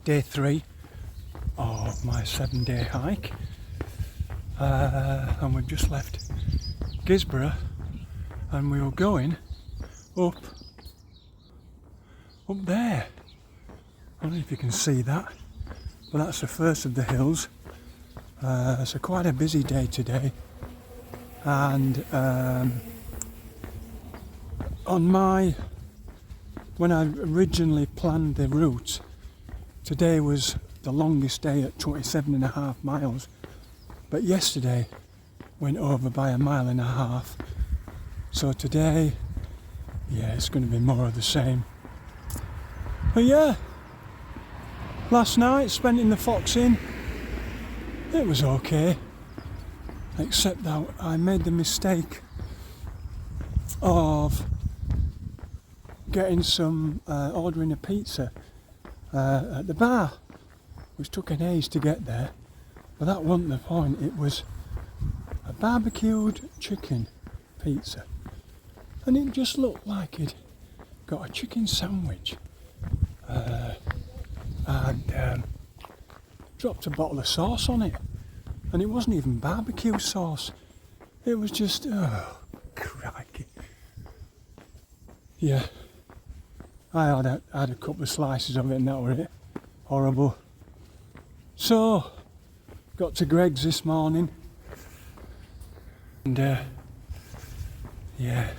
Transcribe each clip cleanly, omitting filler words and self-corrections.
day 3 of my 7-day hike, and we've just left Guisborough and we were going up there. I don't know if you can see that, but that's the first of the hills. So quite a busy day today, and when I originally planned the route, today was the longest day at 27.5 miles, but yesterday went over by 1.5 miles. So today, yeah, it's going to be more of the same. But yeah, last night spent in the Fox Inn. It was okay, except that I made the mistake of ordering a pizza at the bar, which took an age to get there, but that wasn't the point. It was a barbecued chicken pizza, and it just looked like it got a chicken sandwich and dropped a bottle of sauce on it, and it wasn't even barbecue sauce. It was just, oh crikey. Yeah, I had a couple of slices of it and that was it. Horrible. So got to Greg's this morning, and yeah,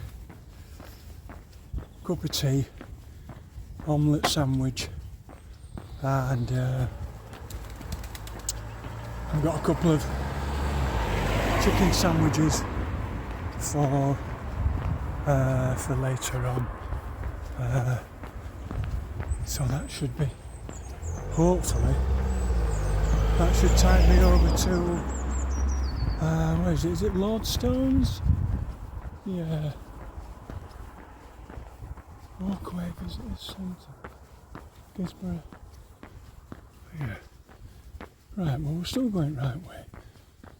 cup of tea, omelette sandwich, and I've got a couple of chicken sandwiches for later on. So that should be, hopefully, that should tide me over to, where is it? Is it Lordstones? Yeah. Walkway Visitor Centre, Guisborough. Yeah. Right, well, we're still going right way.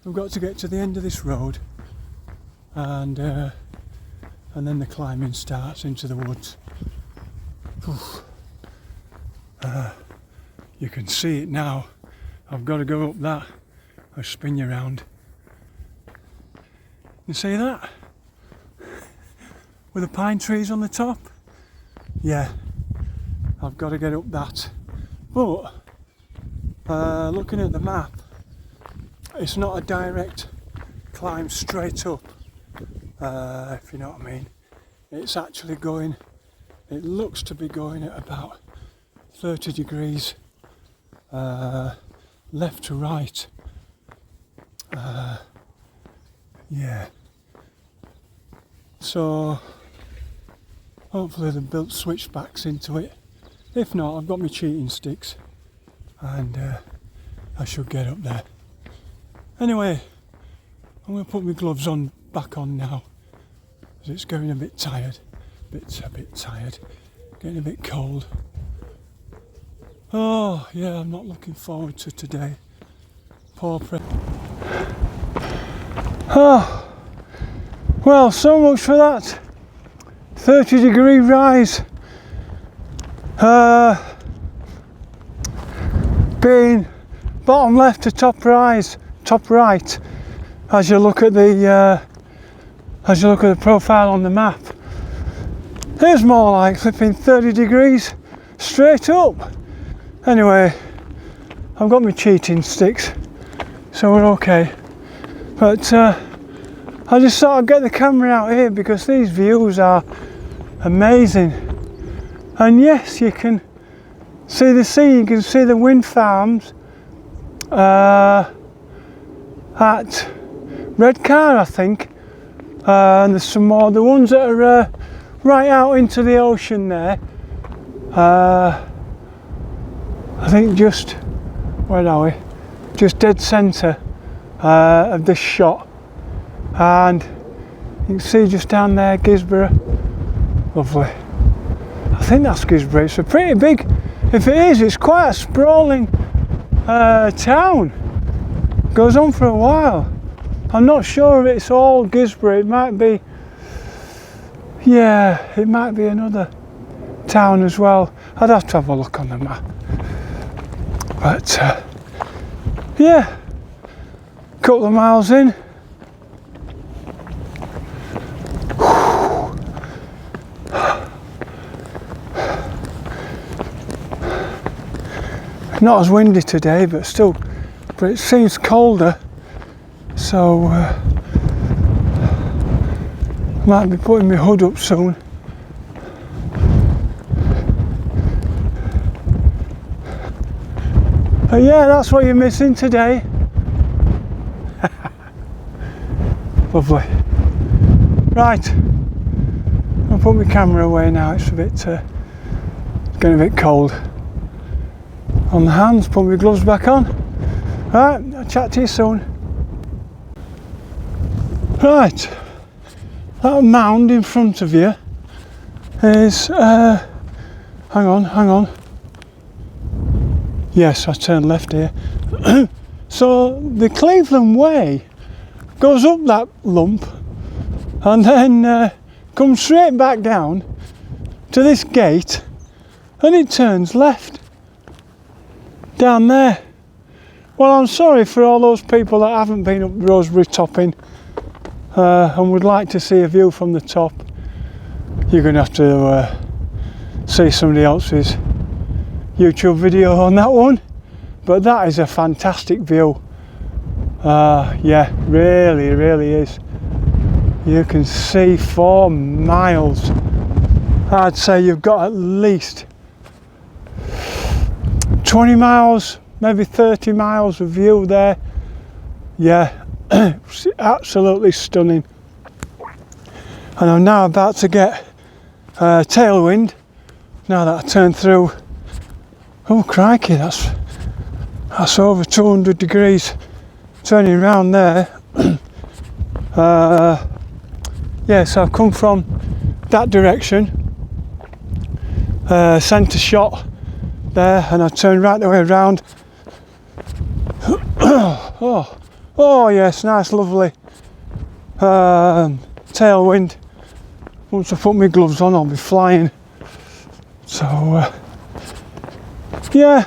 We've got to get to the end of this road, and then the climbing starts into the woods. You can see it now. I've got to go up that. I'll spin you around. You see that? With the pine trees on the top? Yeah, I've got to get up that. But looking at the map, it's not a direct climb straight up, if you know what I mean. It's actually going, it looks to be going at about 30 degrees left to right. Yeah, so hopefully they've built switchbacks into it. If not, I've got my cheating sticks, and I should get up there. Anyway, I'm going to put my gloves on back on now, because it's getting a bit tired, a bit tired, getting a bit cold. Oh yeah, I'm not looking forward to today. Poor Oh, well, so much for that 30-degree rise. Being bottom left to top right, as you look at the profile on the map. It's more like flipping 30 degrees straight up. Anyway, I've got my cheating sticks, so we're okay. But I just thought I'd get the camera out here because these views are amazing. And yes, you can see the sea, you can see the wind farms at Redcar, I think. And there's some more, the ones that are right out into the ocean there. I think just, where are we? Just dead centre of this shot. And you can see just down there, Guisborough. Lovely. I think that's Guisborough. It's a pretty big, if it is, it's quite a sprawling town. Goes on for a while. I'm not sure if it's all Guisborough. It might be, yeah, it might be another town as well. I'd have to have a look on the map. But yeah, couple of miles in. Not as windy today, but it seems colder, so might be putting my hood up soon. But yeah, that's what you're missing today. Lovely. Right, I'll put my camera away now. It's getting a bit cold on the hands. Put my gloves back on. Right, I'll chat to you soon. Right, that mound in front of you is hang on. Yes, I turned left here. So the Cleveland Way goes up that lump and then comes straight back down to this gate, and it turns left down there. Well, I'm sorry for all those people that haven't been up Rosebery topping and would like to see a view from the top. You're going to have to see somebody else's YouTube video on that one, but that is a fantastic view. Yeah, really is. You can see 4 miles. I'd say you've got at least 20 miles, maybe 30 miles of view there. Yeah, absolutely stunning. And I'm now about to get tailwind now that I turn through. Oh crikey, that's over 200 degrees turning around there. Yeah, so I've come from that direction, centre shot there, and I turned right the way around. Oh yes, nice lovely tailwind. Once I put my gloves on I'll be flying. So yeah,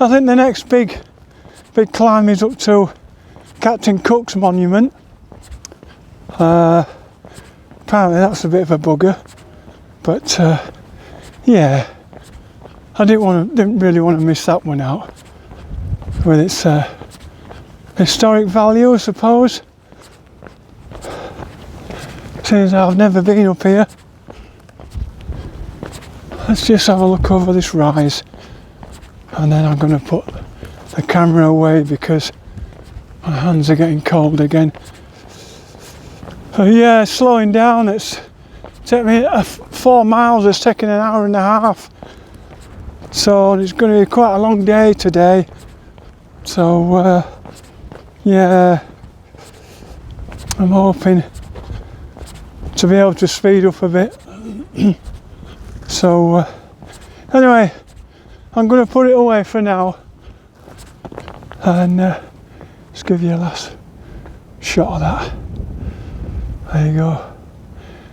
I think the next big climb is up to Captain Cook's monument. Apparently that's a bit of a bugger, but yeah, I didn't really want to miss that one out with its historic value, I suppose. Since I've never been up here, let's just have a look over this rise, and then I'm going to put the camera away because my hands are getting cold again. Yeah, slowing down. It's taken me 4 miles. It's taken an hour and a half. So it's going to be quite a long day today. So yeah, I'm hoping to be able to speed up a bit. So anyway, I'm going to put it away for now, and just give you a last shot of that. There you go.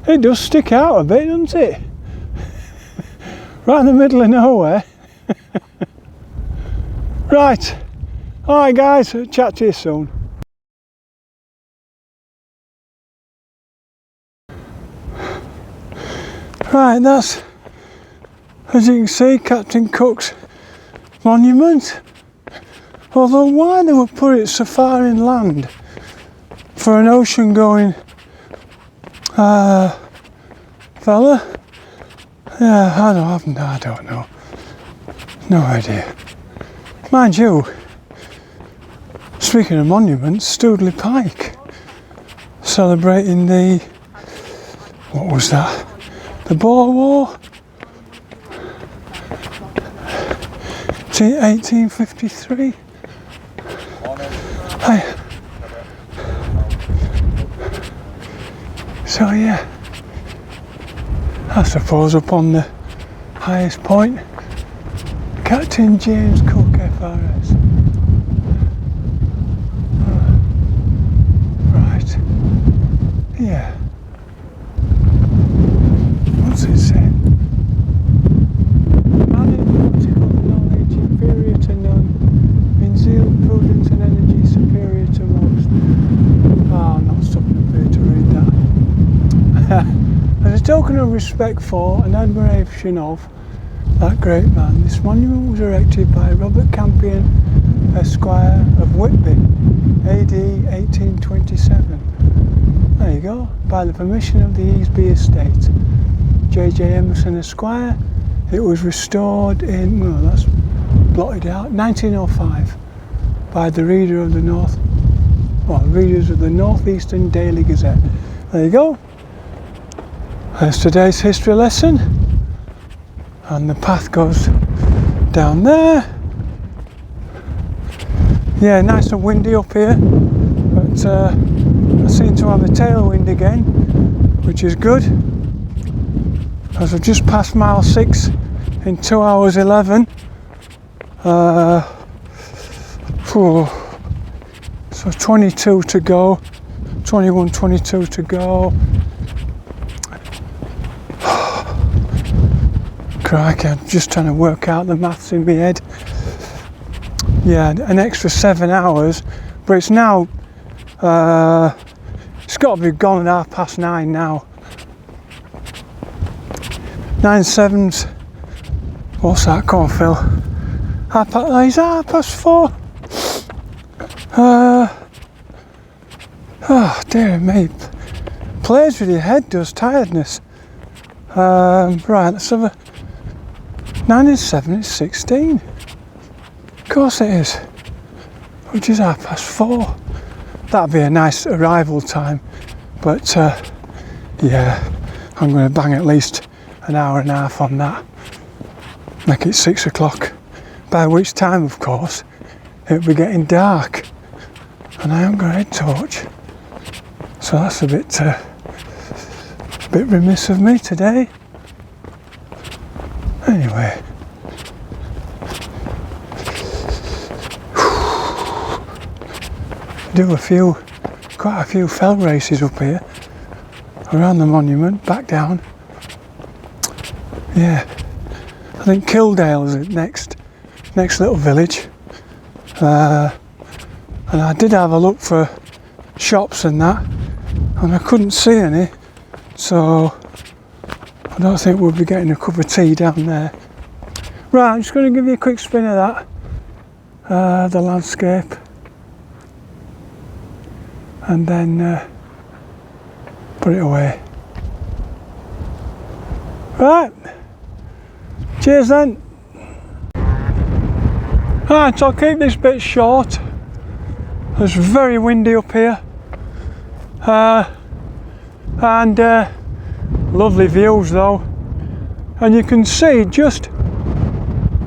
It does stick out a bit, doesn't it? Right in the middle of nowhere. Right. Alright guys, chat to you soon. Right, that's, as you can see, Captain Cook's monument. Although why they would put it so far inland for an ocean going fella, yeah, I don't know. No idea. Mind you, speaking of monuments, Stoodley Pike celebrating the, what was that? The Boer War? 1853? So yeah, I suppose up on the highest point, Captain James Cook FRS. Right, yeah. What's it say? Man in nautical knowledge inferior to no token of respect for and admiration of that great man, this monument was erected by Robert Campion, Esquire of Whitby, AD 1827. There you go. By the permission of the Easby Estate, J.J. Emerson, Esquire. It was restored in, well, that's blotted out, 1905, by the readers of the Northeastern Daily Gazette. There you go. There's today's history lesson, and the path goes down there. Yeah, nice and windy up here, but I seem to have a tailwind again, which is good, as I've just passed mile 6 in 2 hours 11. So 22 to go, 21, 22 to go. Crikey, I'm just trying to work out the maths in my head. Yeah, an extra 7 hours, but it's now, it's got to be gone at 9:30 now. 9 sevens, what's that, come on Phil? Is that 4:30? Oh dear me, plays with your head, does tiredness. Right, let's have a 9 and 7 is 16. Of course it is, which is 4:30. That'd be a nice arrival time, but yeah, I'm going to bang at least an hour and a half on that, make it 6 o'clock, by which time of course it'll be getting dark and I haven't got a head torch, so that's a bit remiss of me today. Anyway, do quite a few fell races up here, around the monument, back down. Yeah, I think Kildale's the next little village, and I did have a look for shops and that, and I couldn't see any, so I don't think we'll be getting a cup of tea down there. Right, I'm just going to give you a quick spin of that, the landscape, and then put it away. Right, cheers then. Right, so I'll keep this bit short. It's very windy up here, and lovely views though, and you can see just,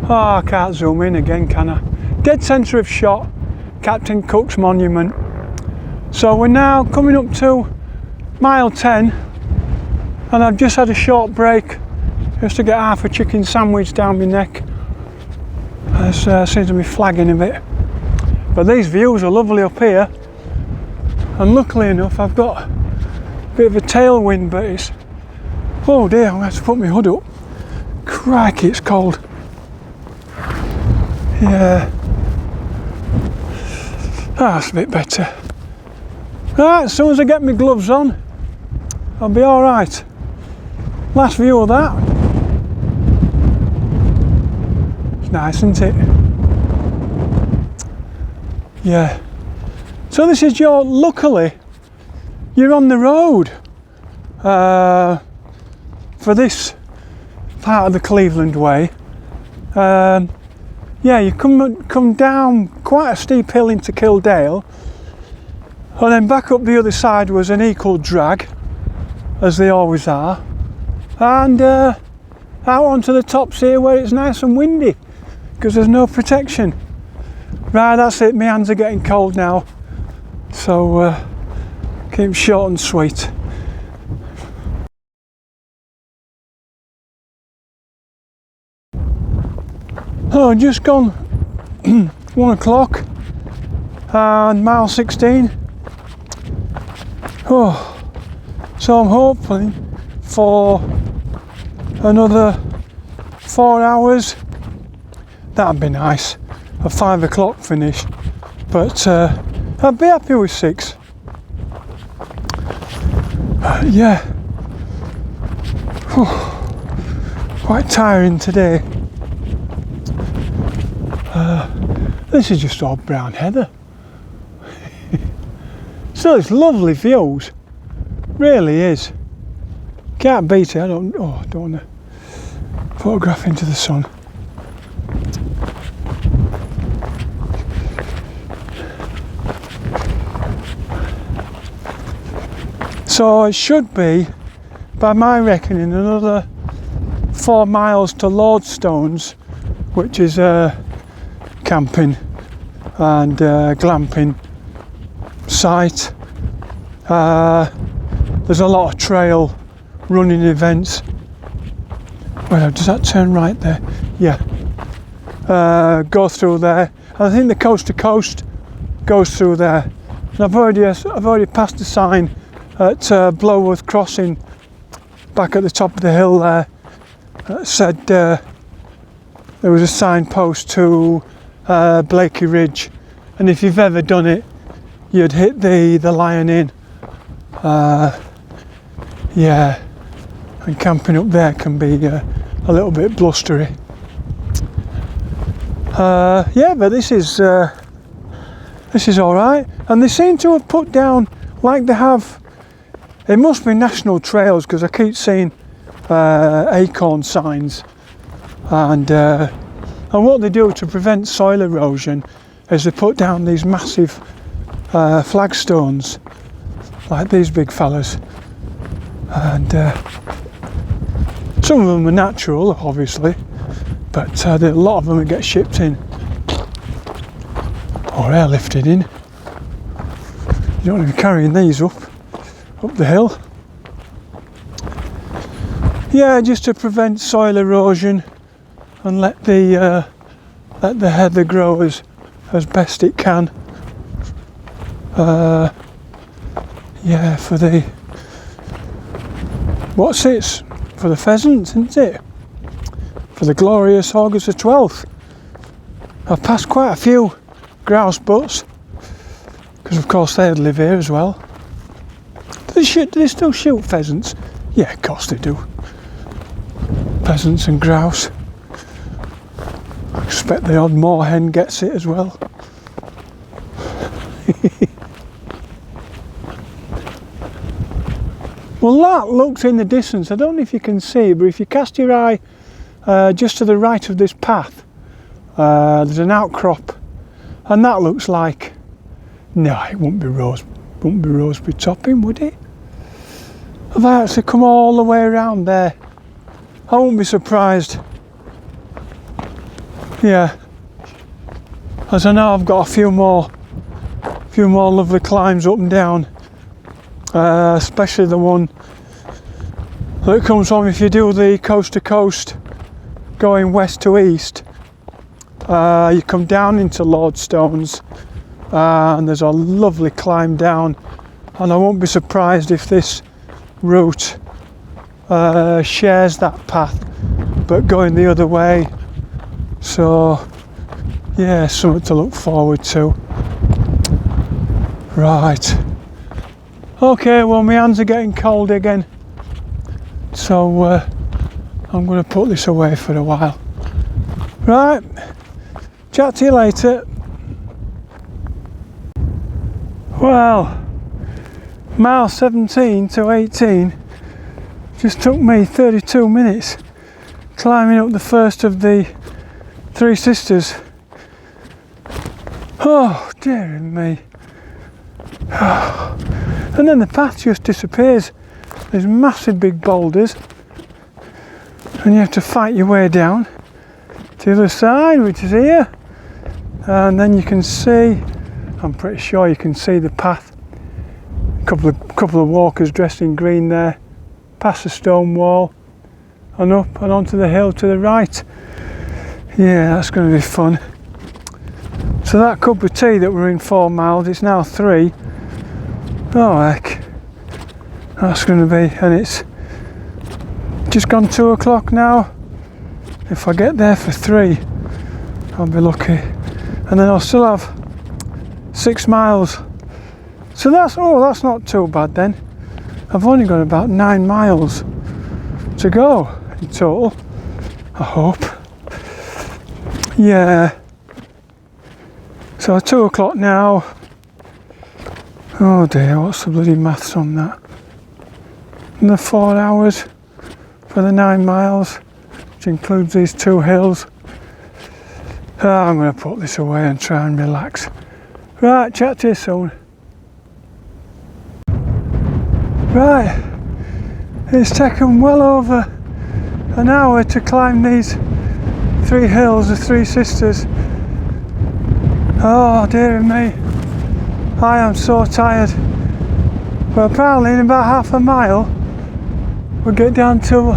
I can't zoom in again, can I? Dead centre of shot, Captain Cook's monument. So we're now coming up to mile 10, and I've just had a short break just to get half a chicken sandwich down my neck. It seems to be flagging a bit, but these views are lovely up here, and luckily enough I've got a bit of a tailwind, but it's, oh dear, I'm going to have to put my hood up. Crikey, it's cold. Yeah, that's a bit better. Right, as soon as I get my gloves on, I'll be alright. Last view of that. It's nice, isn't it? Yeah. So this is luckily, you're on the road for this part of the Cleveland Way. Yeah, you come down quite a steep hill into Kildale, and then back up the other side was an equal drag, as they always are, and out onto the tops here where it's nice and windy because there's no protection. Right, that's it, my hands are getting cold now, so keep short and sweet. Oh, just gone 1 o'clock and mile 16. Oh, so I'm hoping for another 4 hours. That'd be nice, a 5 o'clock finish, but I'd be happy with 6. Yeah, Quite tiring today. This is just all brown heather. Still, it's lovely views. Really is. Can't beat it. I don't want to photograph into the sun. So it should be, by my reckoning, another 4 miles to Lordstones, which is camping and glamping site. There's a lot of trail running events. Well, does that turn right there? Yeah. Go through there. I think the coast to coast goes through there. And I've already passed the sign at Bloworth Crossing, back at the top of the hill there. That said there was a signpost to Blakey Ridge, and if you've ever done it, you'd hit the Lion Inn. Yeah, and camping up there can be a little bit blustery. Yeah, but this is all right, and they seem to have put down, like they have. It must be national trails, because I keep seeing acorn signs, and what they do to prevent soil erosion is they put down these massive flagstones, like these big fellas, and some of them are natural, obviously, but a lot of them get shipped in or airlifted in. You don't want to be carrying these up the hill. Yeah, just to prevent soil erosion and let the heather grow as best it can. Yeah, for the for the pheasants, isn't it? For the glorious August the 12th. I've passed quite a few grouse butts, because of course they'd live here as well. Do they still shoot pheasants? Yeah, of course they do. Pheasants and grouse. I expect the odd moorhen gets it as well. Well, that looks in the distance. I don't know if you can see, but if you cast your eye just to the right of this path, there's an outcrop, and that looks like, no, it wouldn't be Rosebery topping, would it? Have I actually come all the way around there? I won't be surprised. Yeah, as I know I've got a few more lovely climbs up and down, especially the one that comes from, if you do the coast to coast going west to east, you come down into Lordstones, and there's a lovely climb down, and I won't be surprised if this route shares that path but going the other way. So yeah, something to look forward to. Right, okay, well my hands are getting cold again, so I'm going to put this away for a while. Right, chat to you later. Well, mile 17 to 18 just took me 32 minutes climbing up the first of the Three Sisters. Oh, dear me. And then the path just disappears. There's massive big boulders, and you have to fight your way down to the other side, which is here, and then you can see, I'm pretty sure you can see the path. A couple of walkers dressed in green there, past the stone wall and up and onto the hill to the right. Yeah, that's going to be fun. So that cup of tea that we're in 4 miles, it's now 3. Oh heck, that's going to be, and it's just gone 2 o'clock now. If I get there for 3, I'll be lucky, and then I'll still have 6 miles. So that's not too bad then. I've only got about 9 miles to go in total, I hope. Yeah. So 2 o'clock now. Oh dear, what's the bloody maths on that? Another 4 hours for the 9 miles, which includes these 2 hills. I'm going to put this away and try and relax. Right, chat to you soon. Right, it's taken well over an hour to climb these 3 hills, the 3 sisters. Oh dear me, I am so tired. But apparently in about half a mile we'll get down to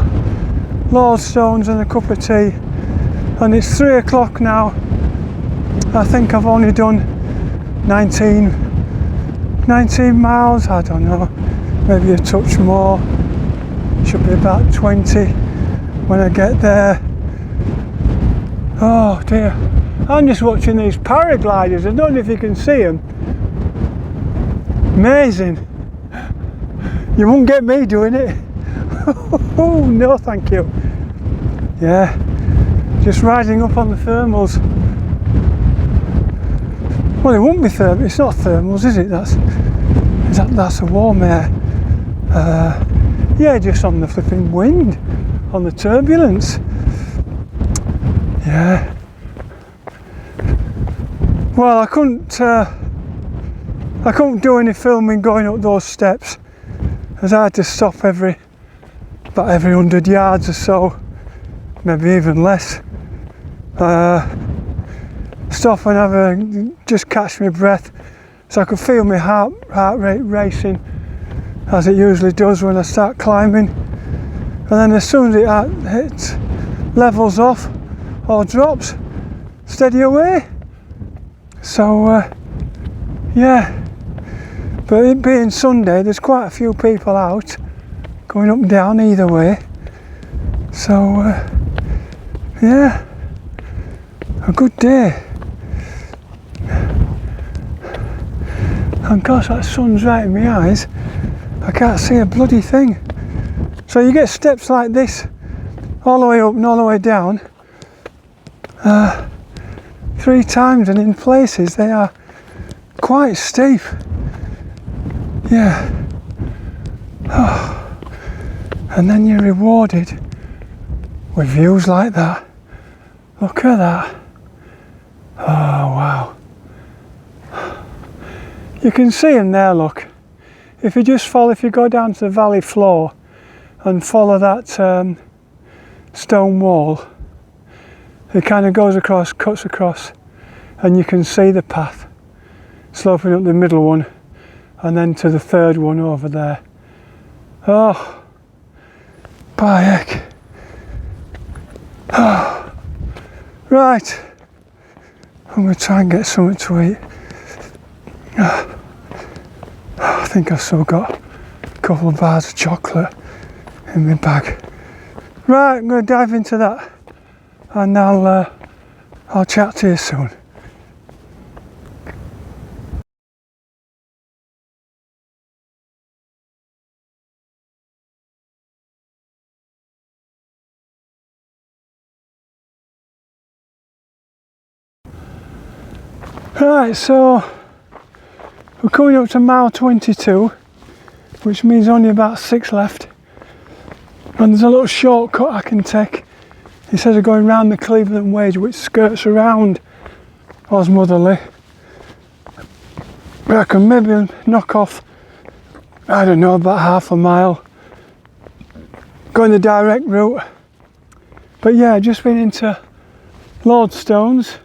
Lordstones and a cup of tea. And it's 3 o'clock now. I think I've only done 19 miles, I don't know, maybe a touch more. Should be about 20 when I get there. Oh dear, I'm just watching these paragliders. I don't know if you can see them. Amazing. You won't get me doing it. Oh no thank you. Yeah, just riding up on the thermals. Well, it won't be thermals, it's not thermals, is it? That's a warm air. Yeah, just on the flipping wind, on the turbulence. Yeah. Well, I couldn't do any filming going up those steps, as I had to stop about every 100 yards or so, maybe even less. Stop and just catch my breath, so I could feel my heart rate racing, as it usually does when I start climbing. And then as soon as it levels off or drops, steady away. So yeah, but it being Sunday, there's quite a few people out going up and down either way. So yeah, a good day. And gosh, that sun's right in my eyes. I can't see a bloody thing. So you get steps like this, all the way up and all the way down, 3 times, and in places they are quite steep. Yeah. Oh. And then you're rewarded with views like that. Look at that. Oh wow. You can see them there, look. If you go down to the valley floor and follow that stone wall, it kind of goes across, cuts across, and you can see the path sloping up the middle one and then to the 3rd one over there. Oh, by heck. Oh. Right, I'm going to try and get something to eat. I think I've still got a couple of bars of chocolate in my bag. Right, I'm going to dive into that, and I'll chat to you soon. Right, so we're coming up to mile 22, which means only about 6 left. And there's a little shortcut I can take instead of going round the Cleveland Wedge, which skirts around Osmotherly. But I can maybe knock off, I don't know, about half a mile, going the direct route. But yeah, just been into Lordstones,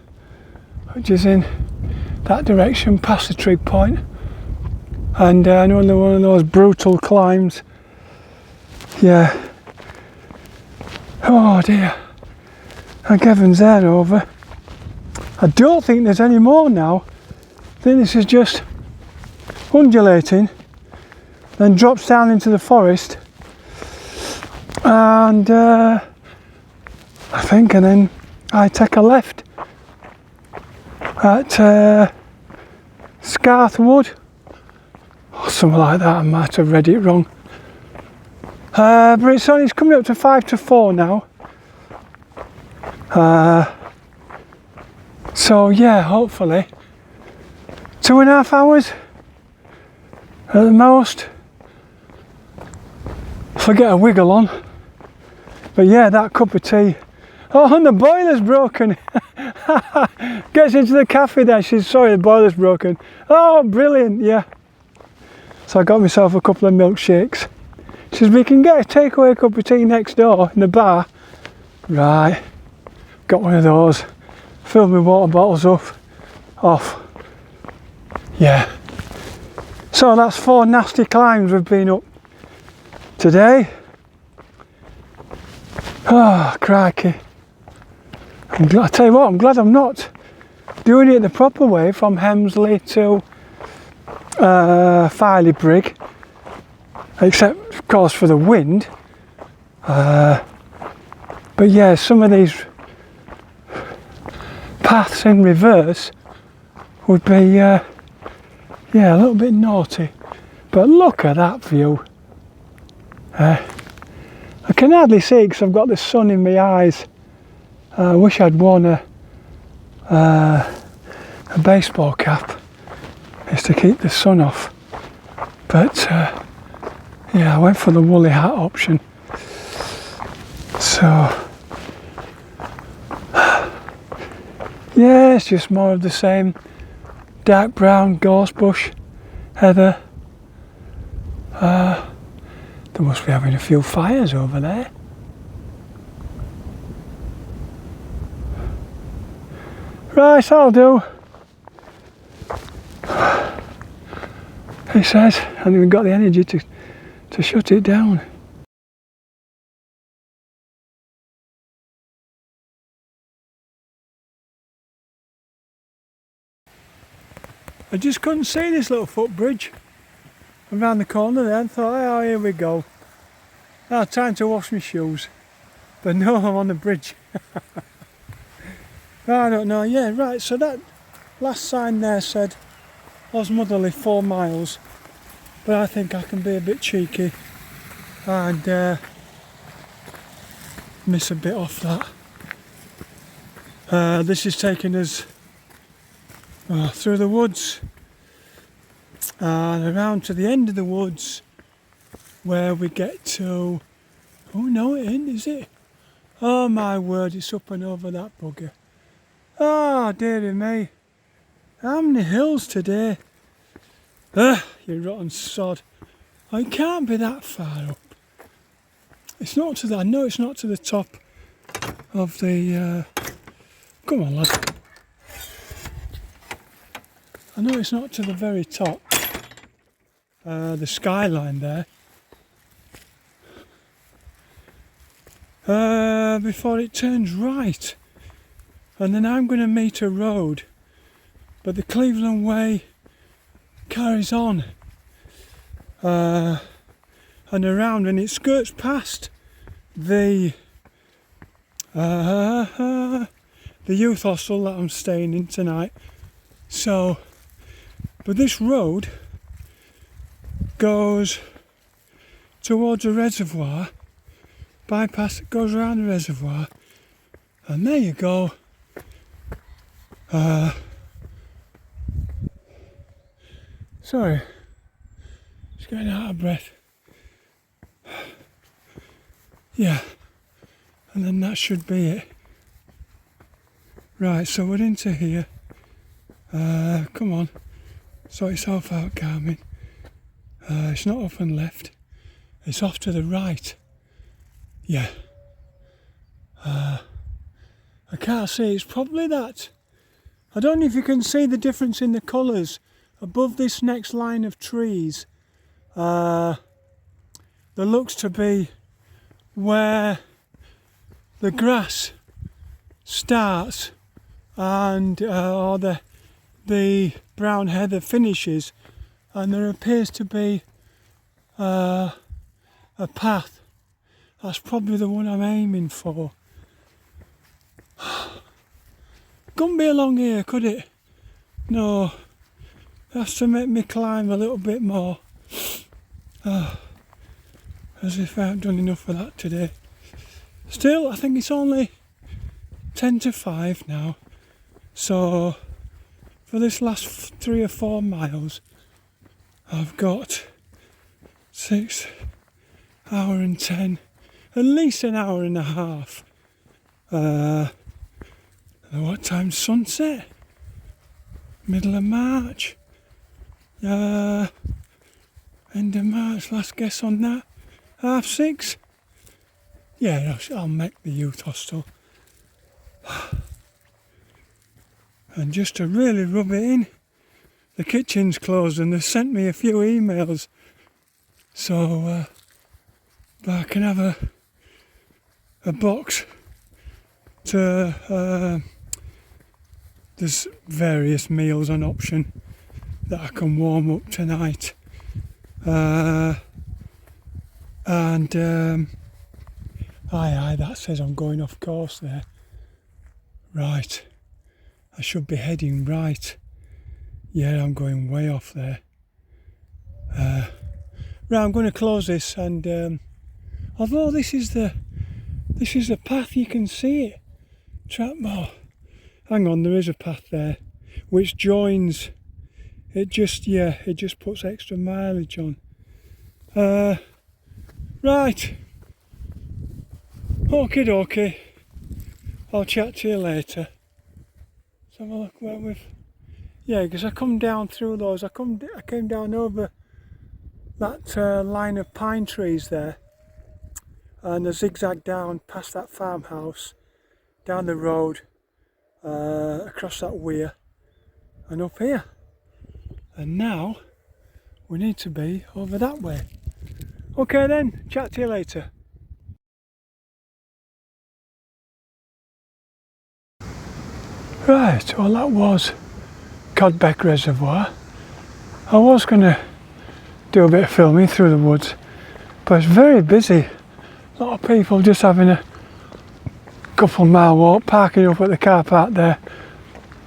which is in that direction past the trig point, and another one of those brutal climbs. Yeah. Oh dear. Thank heavens they're over. I don't think there's any more now. I think this is just undulating, then drops down into the forest, and I think, and then I take a left at Scarthwood or something like that. I might have read it wrong. But it's coming up to 5 to 4 now. So yeah, hopefully 2.5 hours at the most. If I get a wiggle on. But yeah, that cup of tea. Oh, and the boiler's broken. Gets into the cafe there. She's sorry, the boiler's broken. Oh, brilliant, yeah. So I got myself a couple of milkshakes. She says, we can get a takeaway cup of tea next door in the bar. Right, got one of those. Filled my water bottles up. Off. Yeah. So that's 4 nasty climbs we've been up today. Oh, crikey. I tell you what, I'm glad I'm not doing it the proper way from Helmsley to Filey Brig, except of course for the wind. But yeah, some of these paths in reverse would be yeah, a little bit naughty. But look at that view. I can hardly see because I've got the sun in my eyes. I wish I'd worn a baseball cap just to keep the sun off. But yeah, I went for the woolly hat option. So yeah, it's just more of the same. Dark brown gorse bush, heather. They must be having a few fires over there. Right, that'll do. He says, I haven't even got the energy to shut it down. I just couldn't see this little footbridge around the corner there and thought, oh, here we go. Now time to wash my shoes. But no, I'm on the bridge. I don't know, yeah, right, so that last sign there said Osmotherly 4 miles. But I think I can be a bit cheeky and miss a bit off that. This is taking us through the woods and around to the end of the woods where we get to, oh no it isn't, is it? Oh my word, it's up and over that bugger. Oh dearie me, how many hills today? You rotten sod. Oh, it can't be that far up. It's not to the, I know it's not to the top of the, come on lad. I know it's not to the very top, the skyline there. Before it turns right. And then I'm going to meet a road. But the Cleveland Way carries on. And around, and it skirts past the youth hostel that I'm staying in tonight. So, but this road goes towards a reservoir, bypass it, goes around the reservoir, and there you go. Sorry, just getting out of breath. Yeah, and then that should be it. Right, so we're into here. Come on, sort yourself out, Carmen. It's not off and left, it's off to the right. Yeah. I can't see, it's probably that. I don't know if you can see the difference in the colours above this next line of trees. There looks to be where the grass starts and or the brown heather finishes, and there appears to be a path. That's probably the one I'm aiming for. Couldn't be along here, could it? No. It has to make me climb a little bit more. As if I haven't done enough of that today. Still, I think it's only 10 to 5 now. So, for this last 3 or 4 miles, I've got 6 hour and 10, at least an hour and a half. What time's sunset? Middle of March. End of March, last guess on that. 6:30. Yeah, I'll make the youth hostel. And just to really rub it in, the kitchen's closed and they've sent me a few emails. So, but I can have a box to, there's various meals on option that I can warm up tonight. Aye, that says I'm going off course there. Right, I should be heading right. Yeah, I'm going way off there. Right, I'm going to close this, and although this is the path, you can see it. Hang on, there is a path there, which joins. It just puts extra mileage on. Right. Okie dokie. I'll chat to you later. Let's have a look where we've... Yeah, because I come down through those. I came down over that line of pine trees there, and I zigzagged down past that farmhouse, down the road, across that weir, and up here. And now we need to be over that way. Okay then, chat to you later. Right, well that was Codbeck Reservoir. I was going to do a bit of filming through the woods, but it's very busy. A lot of people just having a couple mile walk, parking up at the car park there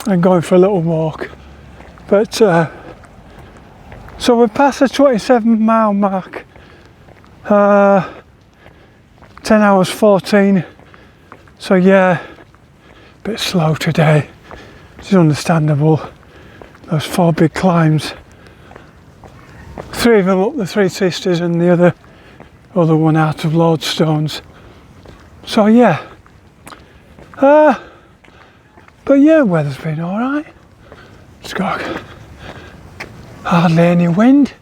and going for a little walk. But so we're past the 27 mile mark, 10 hours 14, so yeah, a bit slow today, which is understandable. Those 4 big climbs, 3 of them up the Three Sisters and the other one out of Lordstones. So yeah, but yeah, weather's been alright. It's got hardly any wind,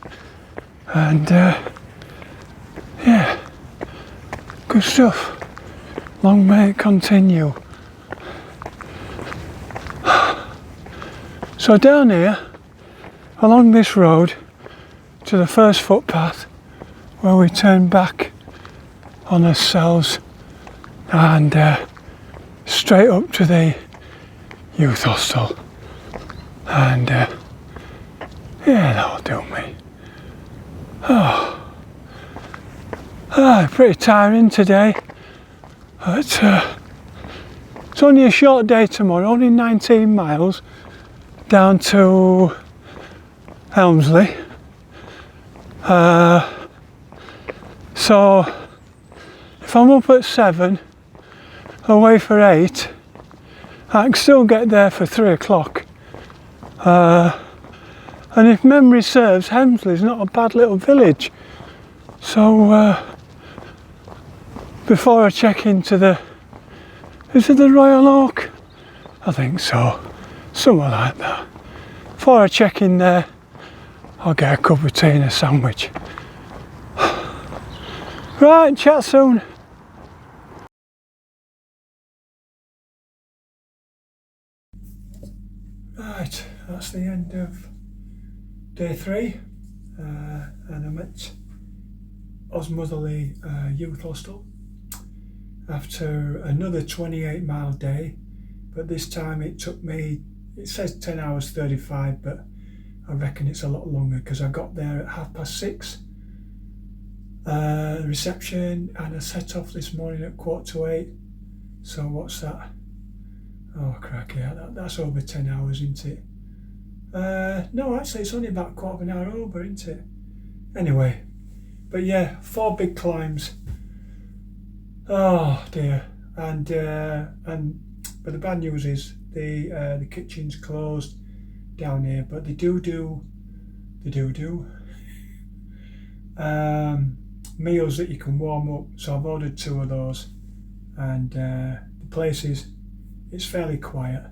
and yeah, good stuff. Long may it continue. So down here, along this road, to the first footpath, where we turn back on ourselves, and straight up to the youth hostel. And yeah, that'll do me. Pretty tiring today. But it's only a short day tomorrow, only 19 miles down to Helmsley. So if I'm up at 7, away for 8, I can still get there for 3 o'clock. And if memory serves, Helmsley's not a bad little village. So before I check into is it the Royal Oak? I think so, somewhere like that. Before I check in there, I'll get a cup of tea and a sandwich. Right, chat soon. Right, that's the end of day 3, and I'm at Osmotherly Youth Hostel after another 28 mile day, but this time it took me, it says 10 hours 35, but I reckon it's a lot longer because I got there at 6:30, reception, and I set off this morning at 7:45. So what's that? Oh cracky, that's over 10 hours, isn't it? No, actually it's only about 1/4 hour over, isn't it? Anyway, But yeah, 4 big climbs. Oh dear. And but the bad news is the kitchen's closed down here, but they do meals that you can warm up. So I've ordered 2 of those, and the place it's fairly quiet.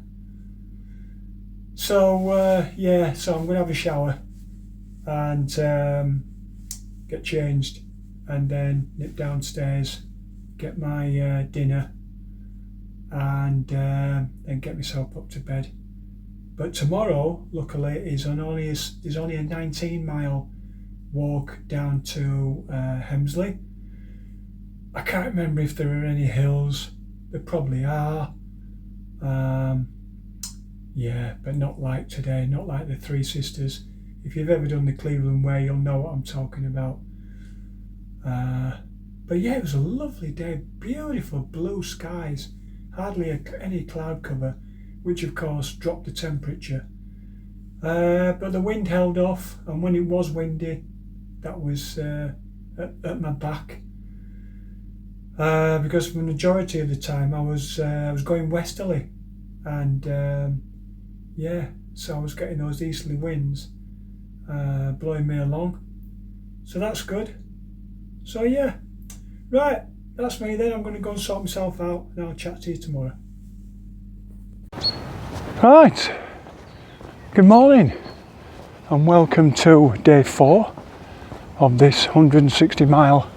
So yeah, so I'm gonna have a shower and get changed, and then nip downstairs, get my dinner, and then get myself up to bed. But tomorrow, luckily, there's only a 19-mile walk down to Helmsley. I can't remember if there are any hills. There probably are. Yeah, but not like today, not like the Three Sisters. If you've ever done the Cleveland Way, you'll know what I'm talking about. But yeah, it was a lovely day, beautiful blue skies, hardly any cloud cover, which of course dropped the temperature. But the wind held off, and when it was windy, that was at my back. Because for the majority of the time I was going westerly, and yeah, so I was getting those easterly winds blowing me along. So that's good. So yeah, right, that's me then. I'm going to go and sort myself out, and I'll chat to you tomorrow. Right, good morning and welcome to day 4 of this 160-mile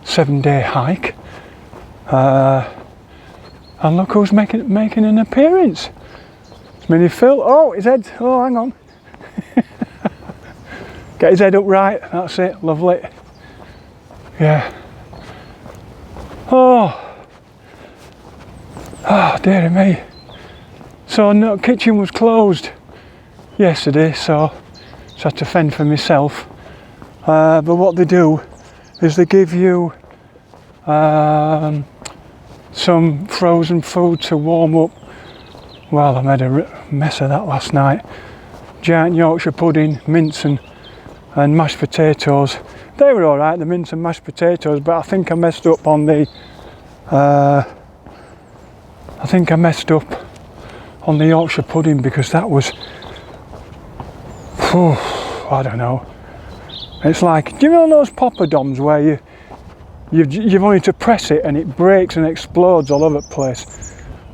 7-day hike. And look who's making an appearance. It's Mini Phil. Oh, his head. Oh, hang on. Get his head up right. That's it. Lovely. Yeah. Oh. Oh, dearie me. So no, kitchen was closed yesterday, so I had to fend for myself. But what they do is they give you some frozen food to warm up. Well, I made a mess of that last night. Giant Yorkshire pudding, mince and mashed potatoes. They were all right, the mince and mashed potatoes, but I think I messed up on the Yorkshire pudding, because that was, I don't know. It's like, do you know those poppadoms where you've only to press it and it breaks and explodes all over the place?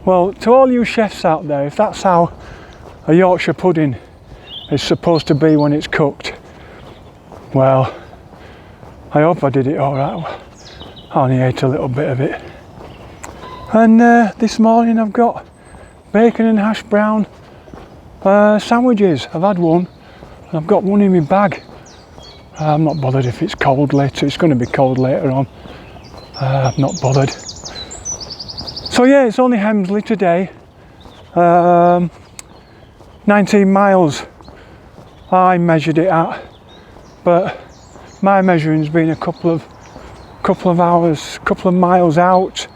Well, to all you chefs out there, if that's how a Yorkshire pudding is supposed to be when it's cooked, well, I hope I did it all right. I only ate a little bit of it. And this morning I've got bacon and hash brown sandwiches. I've had one, and I've got one in my bag. I'm not bothered if it's cold later. It's going to be cold later on. I'm not bothered. So yeah, it's only Helmsley today. 19 miles I measured it at, but my measuring's been a couple of hours, couple of miles out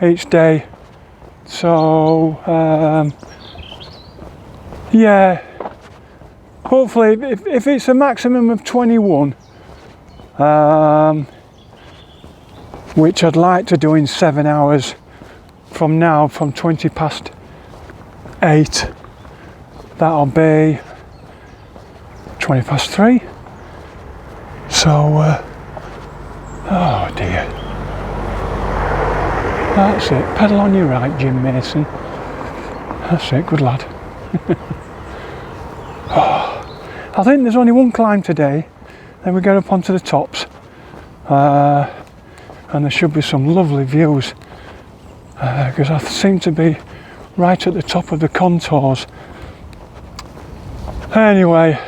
each day. So yeah, hopefully if it's a maximum of 21, which I'd like to do in 7 hours from now, from 20 past 8, that'll be 20 past 3. So oh dear, that's it. Pedal on your right, Jim Mason. That's it, good lad. Oh, I think there's only one climb today, then we get up onto the tops, and there should be some lovely views, because I seem to be right at the top of the contours. Anyway,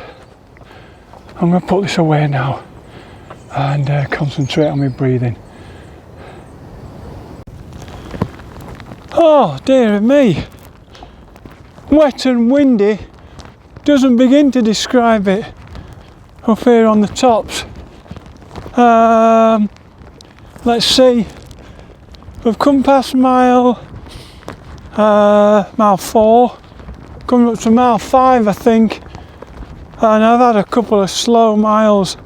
I'm going to put this away now and concentrate on my breathing. Oh dear me, wet and windy doesn't begin to describe it up here on the tops. Let's see, we've come past mile 4, coming up to mile 5 I think, and I've had a couple of slow miles.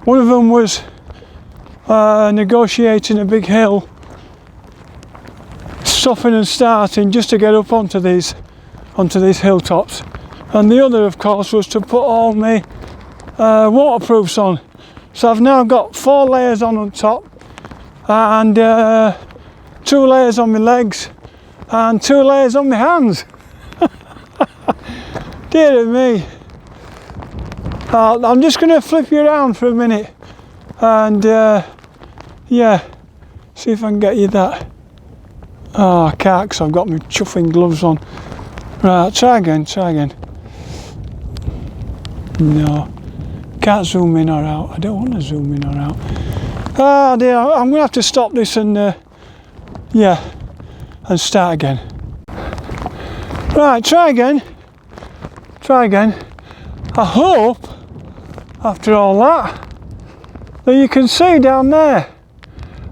One of them was negotiating a big hill, stopping and starting just to get up onto these hilltops. And the other, of course, was to put all my waterproofs on. So I've now got 4 layers on top, and 2 layers on my legs, and 2 layers on my hands. Dear me. I'm just going to flip you around for a minute, and yeah, see if I can get you that. Oh, I can't, because I've got my chuffing gloves on. Right, try again. No, can't zoom in or out. I don't want to zoom in or out. Ah dear, I'm going to have to stop this and yeah, and start again. Right, try again. I hope, after all that you can see down there,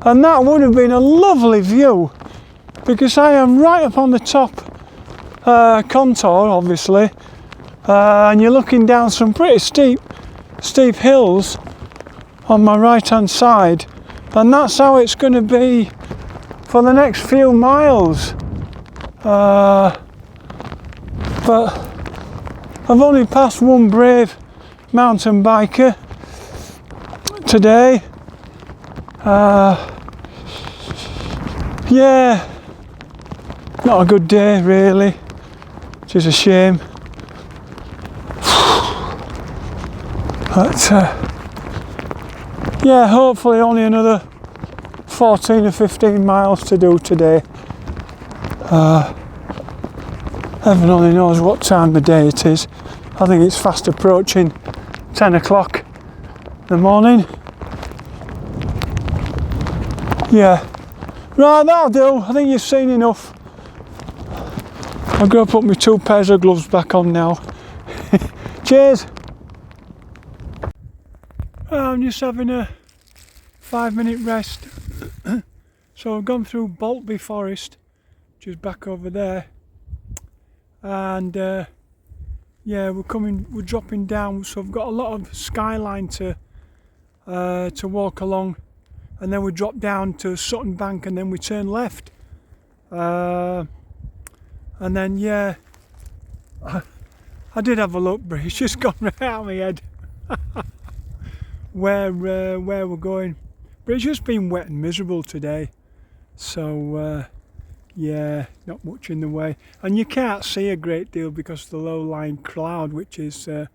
and that would have been a lovely view, because I am right up on the top contour, obviously, and you're looking down some pretty steep hills on my right hand side, and that's how it's going to be for the next few miles. But I've only passed one brave mountain biker today. Yeah, not a good day really, which is a shame. But yeah, hopefully only another 14 or 15 miles to do today. Heaven only knows what time of day it is. I think it's fast approaching 10 o'clock in the morning. Yeah, right, that'll do. I think you've seen enough. I'll go put my 2 pairs of gloves back on now. Cheers. I'm just having a 5-minute rest. So I've gone through Boltby Forest, which is back over there, and yeah, we're dropping down, so I've got a lot of skyline to walk along, and then we drop down to Sutton Bank, and then we turn left, and then yeah, I did have a look, but it's just gone right out of my head where we're going. But it's just been wet and miserable today, so yeah, not much in the way, and you can't see a great deal because of the low-lying cloud, which is you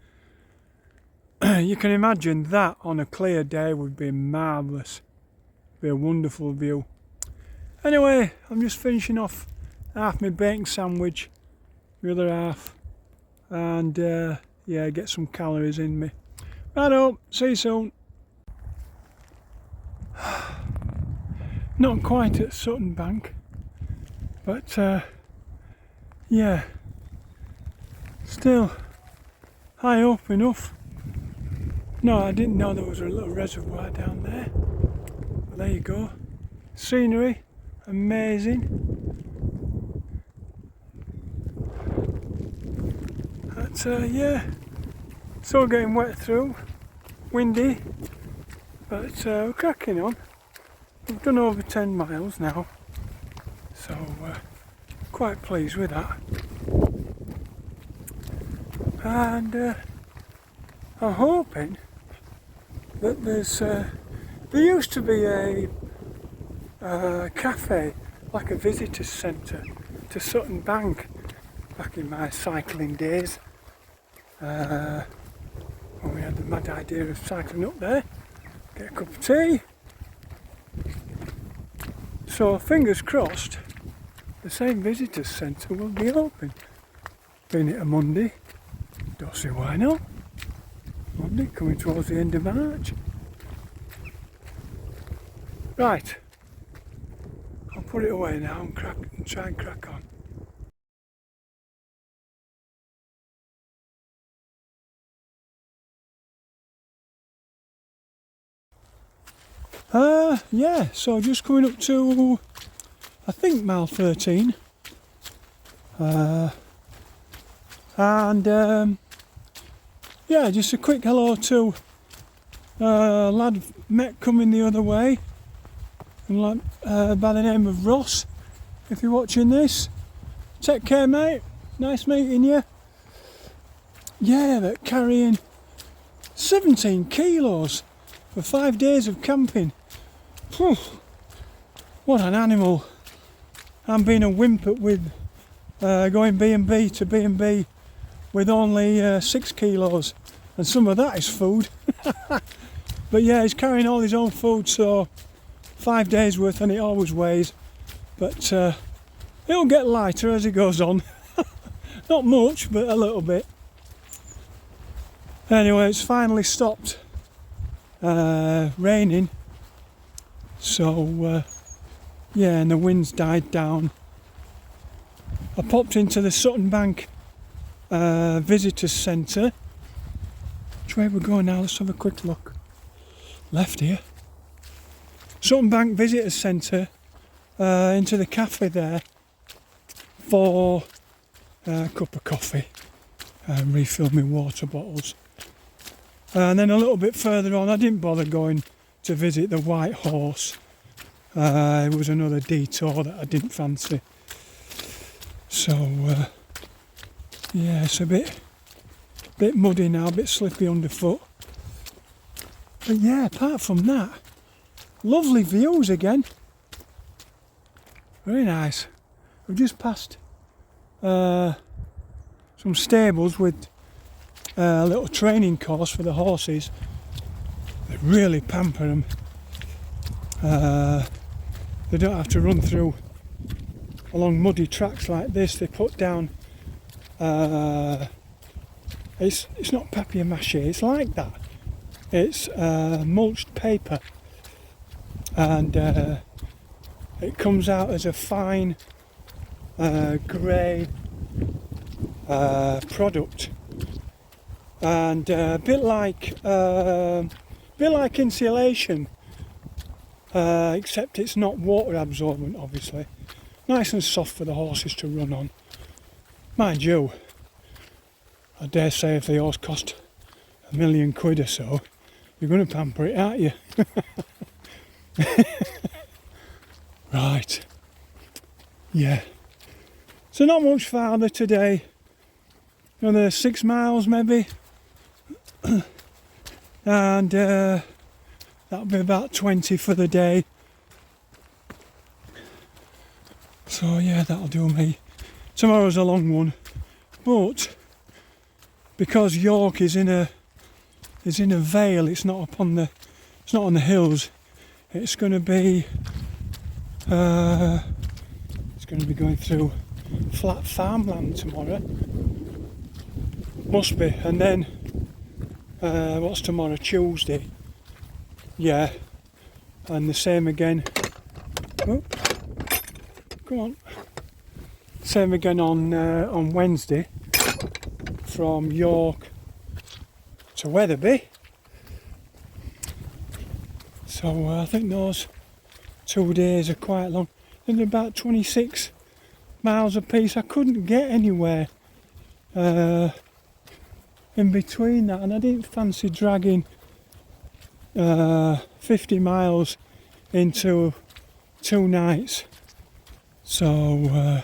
can imagine that on a clear day would be marvellous, be a wonderful view. Anyway, I'm just finishing off half my bacon sandwich, the other half, and yeah, get some calories in me. Righto, see you soon. Not quite at Sutton Bank, but yeah, still high up enough. No, I didn't know there was a little reservoir down there. But there you go. Scenery, amazing. But yeah, still getting wet through, windy, but we're cracking on. We've done over 10 miles now, so quite pleased with that. And I'm hoping that there used to be a cafe, like a visitors centre to Sutton Bank back in my cycling days, when we had the mad idea of cycling up there, get a cup of tea. So fingers crossed the same visitors centre will be open. Being it a Monday, don't see why not. Monday coming towards the end of March. Right, I'll put it away now and try and crack on. Yeah, so just coming up to, I think, mile 13. And yeah, just a quick hello to lad met coming the other way, and lad, by the name of Ross. If you're watching this, take care, mate. Nice meeting you. Yeah, but carrying 17 kilos for 5 days of camping. Whew, what an animal. I'm being a whimpet with going B&B to B&B with only 6 kilos, and some of that is food. But yeah, he's carrying all his own food, so 5 days worth, and it always weighs. But it'll get lighter as it goes on. Not much, but a little bit. Anyway, it's finally stopped raining. So yeah, and the wind's died down. I popped into the Sutton Bank Visitors Centre. Which way we're going now? Let's have a quick look. Left here. Sutton Bank Visitors Centre, into the cafe there for a cup of coffee and refill my water bottles. And then a little bit further on, I didn't bother going to visit the White Horse. It was another detour that I didn't fancy. So yeah, it's a bit muddy now, a bit slippy underfoot. But yeah, apart from that, lovely views again. Very nice. We've just passed some stables with a little training course for the horses. They really pamper them. They don't have to run through along muddy tracks like this. They put down it's not papier-mâché, it's like that. It's mulched paper, and it comes out as a fine grey product, and a bit like insulation, except it's not water absorbent, obviously. Nice and soft for the horses to run on. Mind you, I dare say if the horse cost £1 million or so, you're going to pamper it, aren't you? Right. Yeah. So not much farther today. Another 6 miles maybe. And that'll be about 20 for the day. So yeah, that'll do me. Tomorrow's a long one, but because York is in a vale, it's not on the hills. It's going to be going through flat farmland tomorrow. Must be. And then what's tomorrow? Tuesday. Yeah. And the same again. Oh, come on. Same again on Wednesday, from York to Wetherby. So I think those 2 days are quite long. And about 26 miles a piece. I couldn't get anywhere in between that, and I didn't fancy dragging 50 miles into 2 nights. So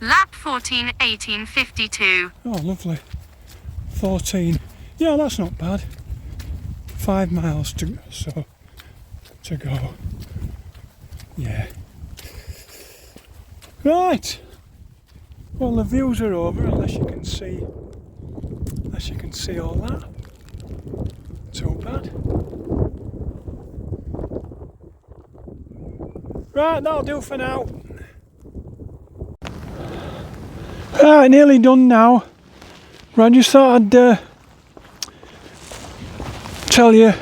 lap 14, 18:52. oh, lovely. 14. Yeah, that's not bad. 5 miles to go. Yeah. Right. Well, the views are over, unless you can see all that. Too bad. Right, that'll do for now. Right, nearly done now. Right, I just thought I'd tell you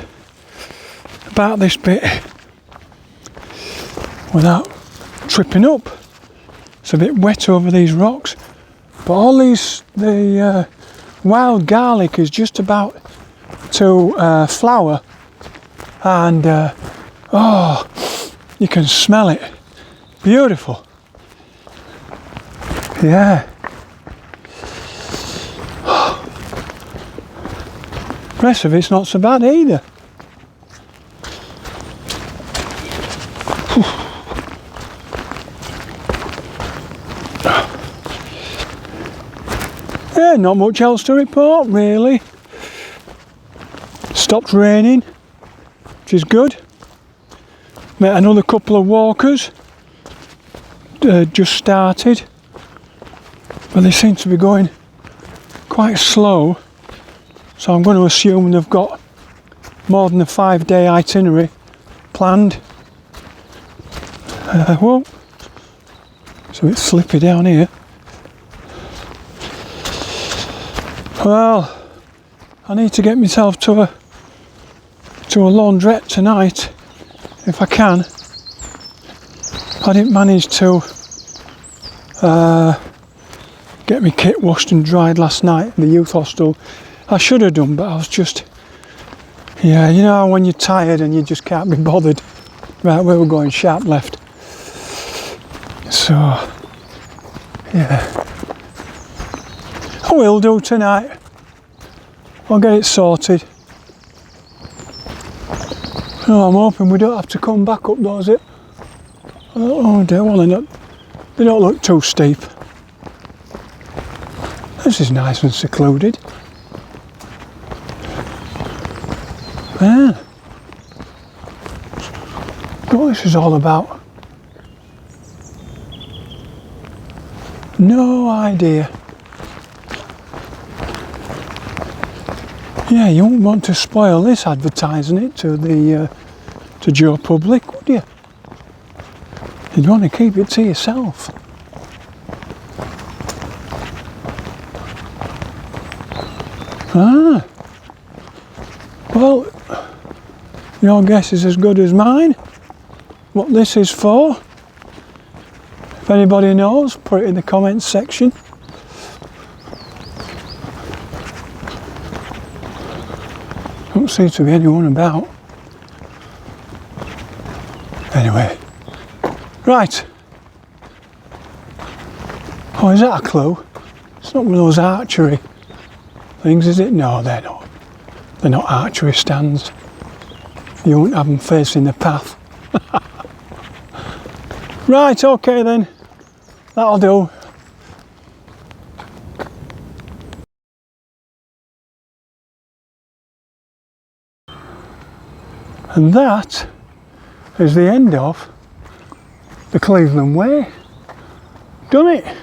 about this bit without tripping up. It's a bit wet over these rocks, but all the wild garlic is just about to flower, and oh, you can smell it. Beautiful. Yeah. Rest of it's not so bad either. Yeah, not much else to report really. Stopped raining, which is good. Met another couple of walkers. Just started, but they seem to be going quite slow. So I'm going to assume they've got more than a 5-day itinerary planned. Whoa, it's a bit slippy down here. Well, I need to get myself to a laundrette tonight if I can. I didn't manage to get my kit washed and dried last night at the youth hostel. I should have done, but I was just, yeah, you know when you're tired and you just can't be bothered. Right, we were going sharp left. So, yeah. I will do tonight. I'll get it sorted. Oh, I'm hoping we don't have to come back up those. Oh dear, well they don't look too steep. This is nice and secluded. Yeah. What this is all about? No idea. Yeah, you wouldn't want to spoil this advertising it to the to Joe Public, would you? You'd want to keep it to yourself. Ah. Well, your guess is as good as mine. What this is for. If anybody knows, put it in the comments section. Don't seem to be anyone about. Anyway. Right. Oh, is that a clue? It's not one of those archery things, is it? No, they're not. They're not archery stands. You won't have them facing the path. Right, okay then. That'll do. And that is the end of the Cleveland Way. Done it.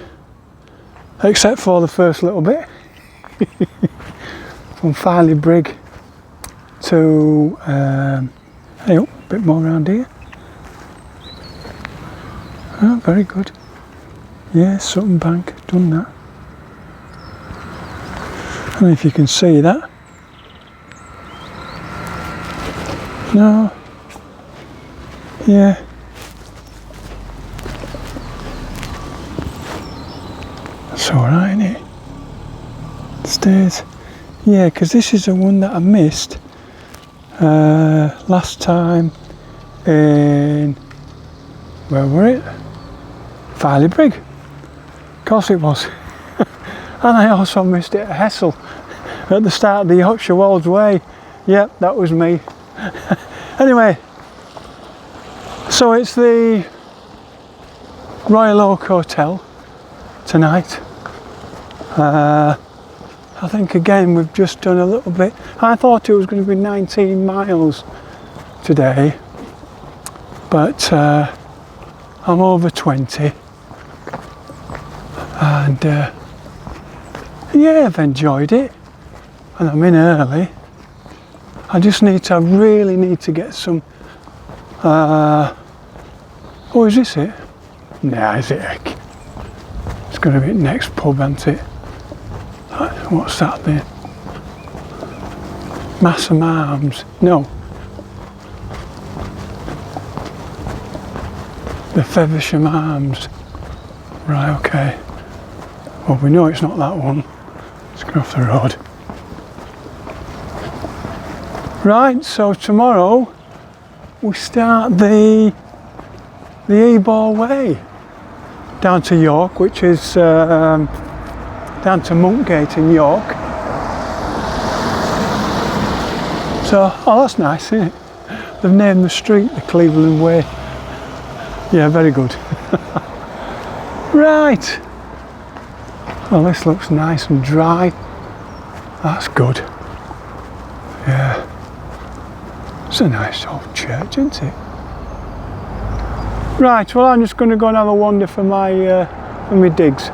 Except for the first little bit. From Filey Brig to, hey, oh, a bit more around here. Oh, very good. Yeah, Sutton Bank, done that. I don't know if you can see that. No. Yeah. That's alright, isn't it? Stairs. Yeah, because this is the one that I missed last time in, where were it? Filey Brig. Of course it was. And I also missed it at Hessel at the start of the Yorkshire Wolds Way. Yep, that was me. Anyway, so it's the Royal Oak Hotel tonight. I think again we've just done a little bit. I thought it was going to be 19 miles today, but I'm over 20, and yeah, I've enjoyed it, and I'm in early. I just really need to get some, oh, is this it? Nah, is it? It's going to be next pub, isn't it? What's that there? Massam Arms. No. The Feversham Arms. Right, okay. Well, we know it's not that one. Let's go off the road. Right, so tomorrow we start the Ebor Way down to York, which is down to Monkgate in York. So, oh, that's nice, isn't it? They've named the street the Cleveland Way. Yeah, very good. Right, Well, this looks nice and dry. That's good. Yeah. It's a nice old church, isn't it? Right, well, I'm just going to go and have a wander for my digs.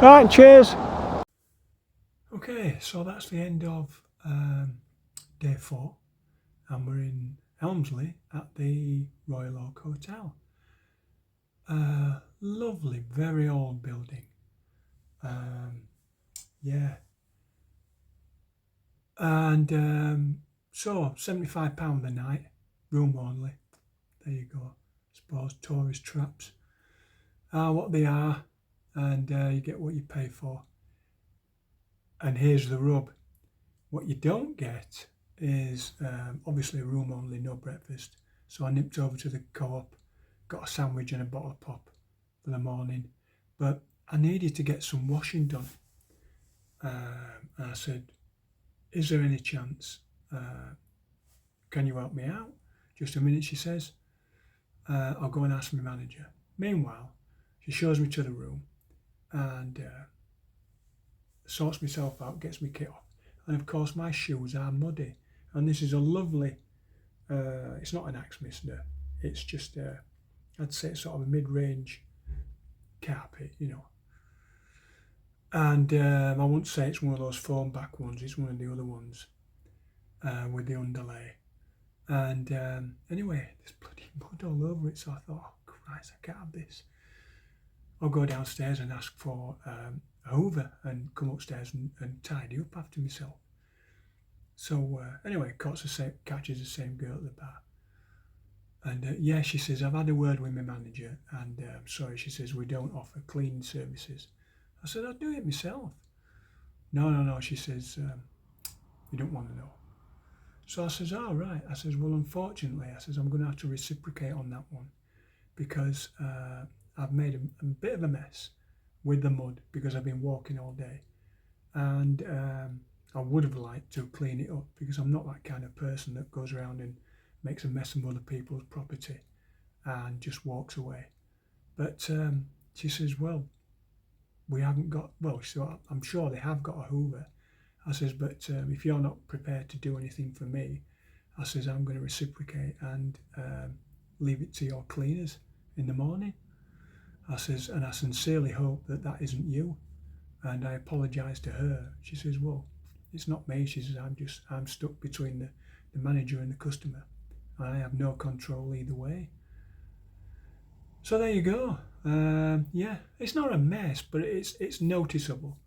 Right, cheers. Okay, so that's the end of day 4, and we're in Helmsley at the Royal Oak Hotel. Lovely, very old building. Yeah. And so £75 a night, room only. There you go. I suppose tourist traps are what they are, and you get what you pay for. And here's the rub. What you don't get is obviously room only, no breakfast. So I nipped over to the Co-op, got a sandwich and a bottle of pop for the morning. But I needed to get some washing done. And I said, is there any chance? Can you help me out? Just a minute, she says. I'll go and ask my manager. Meanwhile, she shows me to the room and sorts myself out, gets me kit off. And of course, my shoes are muddy. And this is a lovely, it's not an Axe Mister. It's just, I'd say sort of a mid-range carpet, you know. And I wouldn't say it's one of those foam back ones, it's one of the other ones with the underlay. And anyway, there's bloody mud all over it, so I thought, oh Christ, I can't have this. I'll go downstairs and ask for a hoover and come upstairs and tidy up after myself. So anyway, catches the same girl at the bar. And yeah, she says, I've had a word with my manager and sorry, she says, we don't offer cleaning services. I said, I'll do it myself. No, she says, you don't want to know. So I says, all right. I says, well, unfortunately, I says, I'm going to have to reciprocate on that one because I've made a bit of a mess with the mud because I've been walking all day. And I would have liked to clean it up because I'm not that kind of person that goes around and makes a mess of other people's property and just walks away. But she says, well, we haven't got, well, so I'm sure they have got a hoover. I says, but if you're not prepared to do anything for me, I says, I'm going to reciprocate and leave it to your cleaners in the morning. I says, and I sincerely hope that that isn't you. And I apologise to her. She says, well, it's not me. She says, I'm stuck between the manager and the customer. I have no control either way. So there you go. Yeah, it's not a mess, but it's noticeable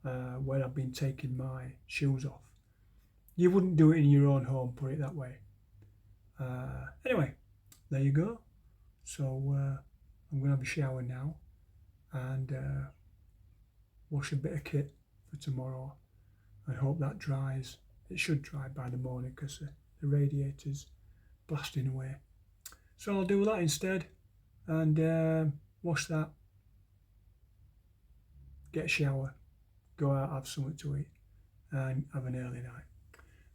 where I've been taking my shoes off. You wouldn't do it in your own home, put it that way. Anyway, there you go. So I'm going to have a shower now and wash a bit of kit for tomorrow and hope that dries. It should dry by the morning because the radiator's blasting away. So I'll do that instead and wash that, get a shower, go out, have something to eat and have an early night.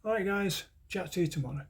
Alright guys, chat to you tomorrow.